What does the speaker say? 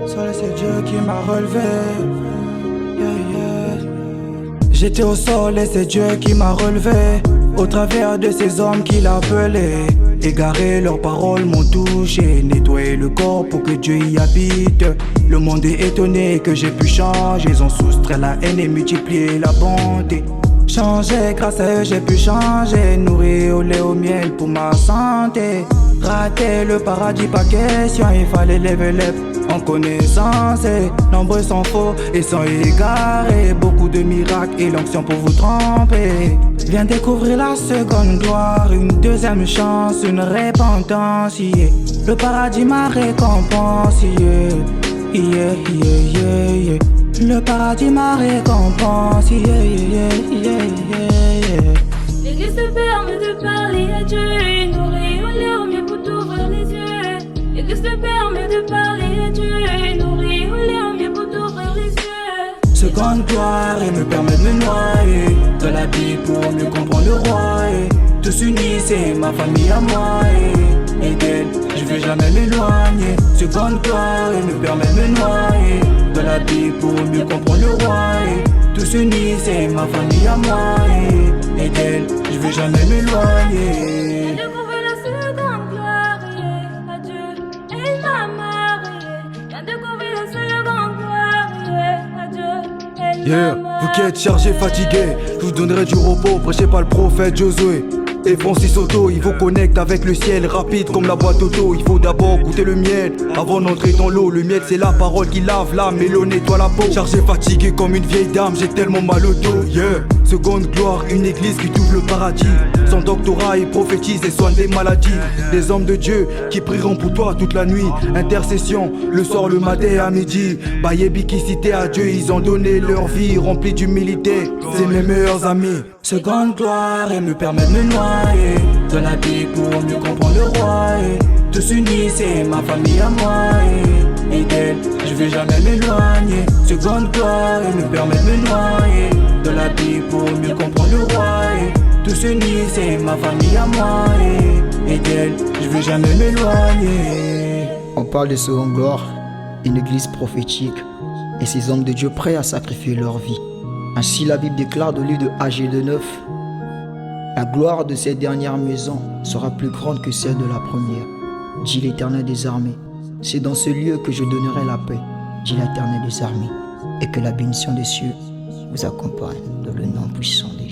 Seul c'est Dieu qui m'a relevé. Yeah, yeah. J'étais au sol et c'est Dieu qui m'a relevé. Au travers de ces hommes qu'il appelait. Égarés, leurs paroles m'ont touché. Nettoyer le corps pour que Dieu y habite. Le monde est étonné que j'ai pu changer. Ils ont soustrait la haine et multiplié la bonté. Changer, grâce à eux j'ai pu changer. Nourrir au lait au miel pour ma santé. Rater le paradis, pas question. Il fallait level up en connaissance. Nombreux sont faux et sont égarés. Beaucoup de miracles et l'onction pour vous tromper. Viens découvrir la seconde gloire. Une deuxième chance, une repentance, yeah. Le paradis ma récompense, yeah. Yeah, yeah, yeah, yeah. Le paradis ma récompense, yeah, yeah, yeah, yeah, yeah. L'église te permet de parler à Dieu. Nourrir au lait au miel pour t'ouvrir les yeux. L'église te permet de parler à Dieu. Nourrir au lait au miel pour t'ouvrir les yeux. Seconde gloire et me permet de me noyer dans la Bible pour mieux comprendre le roi. Tous unis c'est ma famille à moi. Et d'elle je vais jamais m'éloigner. Seconde gloire et me permet de me noyer dans la Bible pour mieux comprendre le roi. Tous unis c'est ma famille à moi. Et d'elle je vais jamais m'éloigner. Viens découvrir la seconde gloire, yeah, à Dieu et ma mariée. Viens découvrir la seconde gloire, yeah, à Dieu et Yeah, ma vous qui êtes chargés, fatigués, je vous donnerai du repos, prêché par le prophète Josué. Et Francis Auto, il vous connecte avec le ciel, rapide comme la boîte auto. Il faut d'abord goûter le miel, avant d'entrer dans l'eau. Le miel c'est la parole qui lave l'âme et l'eau nettoie la peau. Chargé, fatigué comme une vieille dame, j'ai tellement mal au dos. Yeah, seconde gloire, une église qui t'ouvre le paradis. Son doctorat, il prophétise et soigne des maladies. Des hommes de Dieu qui prieront pour toi toute la nuit. Intercession, le soir, le matin et à midi. Bayebi qui citait à Dieu, ils ont donné leur vie remplie d'humilité. C'est mes meilleurs amis. Seconde gloire et me permet de me noyer dans la Bible pour mieux comprendre le roi. Tous unis c'est ma famille à moi. Et d'elle je vais jamais m'éloigner. Seconde gloire et me permet de me noyer dans la Bible pour mieux comprendre le roi. Tous unis c'est ma famille à moi. Et d'elle je vais jamais m'éloigner. On parle de seconde gloire, une église prophétique et ces hommes de Dieu prêts à sacrifier leur vie. Ainsi la Bible déclare au livre de Ag 2:9, la gloire de cette dernière maison sera plus grande que celle de la première, dit l'Éternel des armées. C'est dans ce lieu que je donnerai la paix, dit l'Éternel des armées, et que la bénédiction des cieux vous accompagne dans le nom puissant de Dieu.